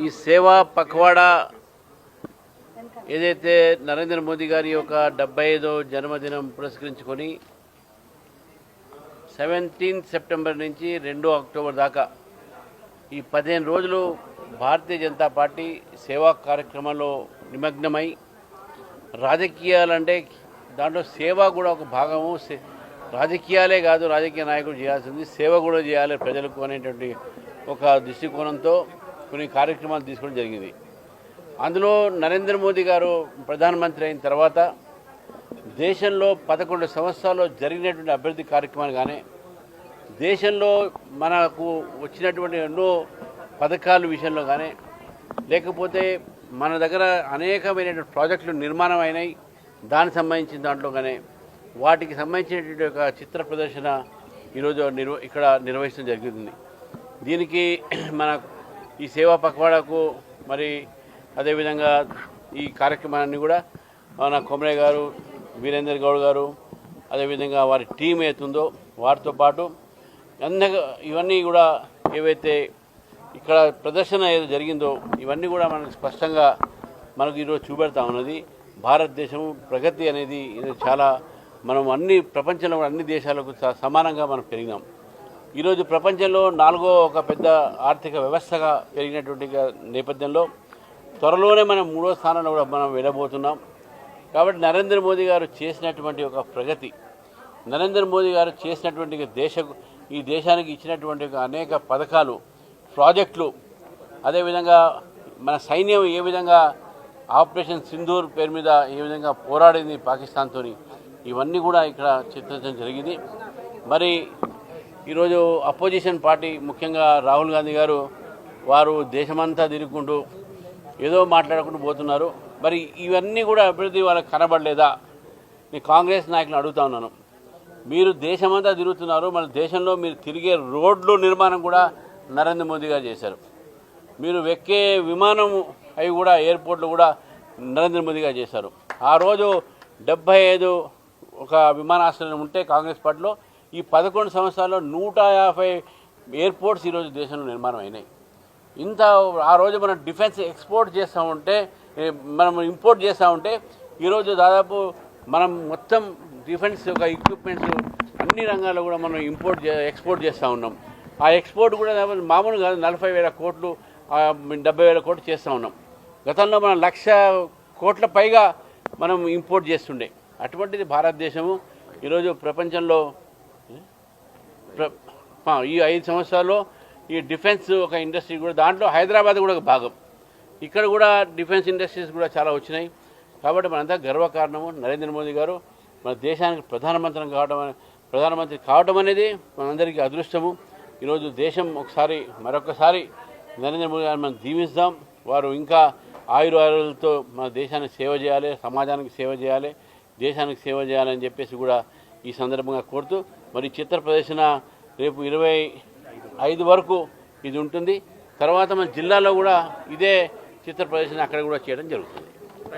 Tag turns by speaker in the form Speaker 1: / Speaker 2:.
Speaker 1: ఈ సేవా పఖవాడా ఏదైతే నరేంద్ర మోదీ గారి యొక్క 75వ జన్మదినం పురస్కరించుకొని 17 సెప్టెంబర్ నుంచి 2 అక్టోబర్ దాకా ఈ 15 రోజులు భారతీయ జనతా పార్టీ సేవా కార్యక్రమంలో నిమగ్నమై రాజకీయాలంటే దాంట్లో సేవ కూడా ఒక భాగము. రాజకీయాలే కాదు, రాజకీయ నాయకులు చేయాల్సింది సేవ కూడా చేయాలి ప్రజలకు అనేటువంటి ఒక దృష్టికోణంతో కొన్ని కార్యక్రమాలు తీసుకోవడం జరిగింది. అందులో నరేంద్ర మోదీ గారు ప్రధానమంత్రి అయిన తర్వాత దేశంలో 11 సంవత్సరాల్లో జరిగినటువంటి అభివృద్ధి కార్యక్రమాలు కానీ, దేశంలో మనకు వచ్చినటువంటి ఎన్నో పథకాల విషయంలో కానీ, లేకపోతే మన దగ్గర అనేకమైనటువంటి ప్రాజెక్టులు నిర్మాణం అయినాయి, దానికి సంబంధించిన దాంట్లో కానీ వాటికి సంబంధించినటువంటి ఒక చిత్ర ప్రదర్శన ఈరోజు ఇక్కడ నిర్వహించడం జరుగుతుంది. దీనికి మన ఈ సేవా పఖవాడాకు మరి అదేవిధంగా ఈ కార్యక్రమాన్ని కూడా మన కొమరే గారు, వీరేందర్ గౌడ్ గారు, అదేవిధంగా వారి టీం ఏతుందో వారితో పాటు ఇవన్నీ కూడా ఏవైతే ఇక్కడ ప్రదర్శన ఏదో జరిగిందో ఇవన్నీ కూడా మనకు స్పష్టంగా మనకు ఈరోజు చూపెడతా ఉన్నది. భారతదేశం ప్రగతి అనేది చాలా మనం ప్రపంచంలో అన్ని దేశాలకు సమానంగా మనం పెరిగినాం. ఈరోజు ప్రపంచంలో 4వ ఒక పెద్ద ఆర్థిక వ్యవస్థగా పెరిగినటువంటి నేపథ్యంలో త్వరలోనే మనం 3వ స్థానంలో కూడా మనం వెళ్ళబోతున్నాం. కాబట్టి నరేంద్ర మోదీ గారు చేసినటువంటి ఒక ప్రగతి, నరేంద్ర మోదీ గారు చేసినటువంటి ఈ దేశానికి ఇచ్చినటువంటి అనేక పథకాలు, ప్రాజెక్టులు, అదేవిధంగా మన సైన్యం ఏ విధంగా ఆపరేషన్ సింధూర్ పేరు మీద ఏ విధంగా పోరాడింది పాకిస్తాన్తో, ఇవన్నీ కూడా ఇక్కడ చిత్రించడం జరిగింది. మరి ఈరోజు అపోజిషన్ పార్టీ ముఖ్యంగా రాహుల్ గాంధీ గారు వారు దేశమంతా తిరుగుకుంటూ ఏదో మాట్లాడుకుంటూ పోతున్నారు. మరి ఇవన్నీ కూడా అభివృద్ధి వాళ్ళకి కనబడలేదా? నేను కాంగ్రెస్ నాయకులను అడుగుతా ఉన్నాను. మీరు దేశమంతా తిరుగుతున్నారు, మన దేశంలో మీరు తిరిగే రోడ్లు నిర్మాణం కూడా నరేంద్ర మోదీ గారు చేశారు. మీరు ఎక్కే విమానం అవి కూడా ఎయిర్పోర్ట్లు కూడా నరేంద్ర మోదీ గారు చేశారు. ఆ రోజు 75 ఒక విమానాశ్రయం ఉంటే కాంగ్రెస్ పార్టీలో ఈ 11 సంవత్సరాల్లో 150 ఎయిర్పోర్ట్స్ ఈరోజు దేశంలో నిర్మాణం అయినాయి. ఆ రోజు మనం డిఫెన్స్ ఎక్స్పోర్ట్ చేస్తూ ఉంటే, మనం ఇంపోర్ట్ చేస్తూ ఉంటే ఈరోజు దాదాపు మనం మొత్తం డిఫెన్స్ ఒక ఎక్విప్మెంట్స్ అన్ని రంగాల్లో కూడా మనం ఎక్స్పోర్ట్ చేస్తూ ఉన్నాం. ఆ ఎక్స్పోర్ట్ కూడా మామూలుగా 40,000 కోట్లు 70,000 కోట్లు చేస్తూ ఉన్నాం. గతంలో మనం 1,00,000 కోట్ల పైగా మనం ఇంపోర్ట్ చేస్తుండే. అటువంటిది భారతదేశము ఈరోజు ప్రపంచంలో ఈ 5 సంవత్సరాల్లో ఈ డిఫెన్స్ ఒక ఇండస్ట్రీ కూడా, దాంట్లో హైదరాబాద్ కూడా ఒక భాగం. ఇక్కడ కూడా డిఫెన్స్ ఇండస్ట్రీస్ కూడా చాలా వచ్చినాయి. కాబట్టి మనంతా గర్వకారణము నరేంద్ర మోదీ గారు మన దేశానికి ప్రధానమంత్రి కావడం అనేది మనందరికీ అదృష్టము. ఈరోజు దేశం మరొకసారి నరేంద్ర మోదీ గారిని మనం దీవిస్తాం. వారు ఇంకా ఆయురారోగ్యాలతో మన దేశానికి సేవ చేయాలి, సమాజానికి సేవ చేయాలి, దేశానికి సేవ చేయాలని చెప్పేసి కూడా ఈ సందర్భంగా కోరుతూ, మరి చిత్ర ప్రదర్శన రేపు 25 వరకు ఇది ఉంటుంది. తర్వాత మన జిల్లాలో కూడా ఇదే చిత్ర ప్రదర్శన అక్కడ కూడా చేయడం జరుగుతుంది.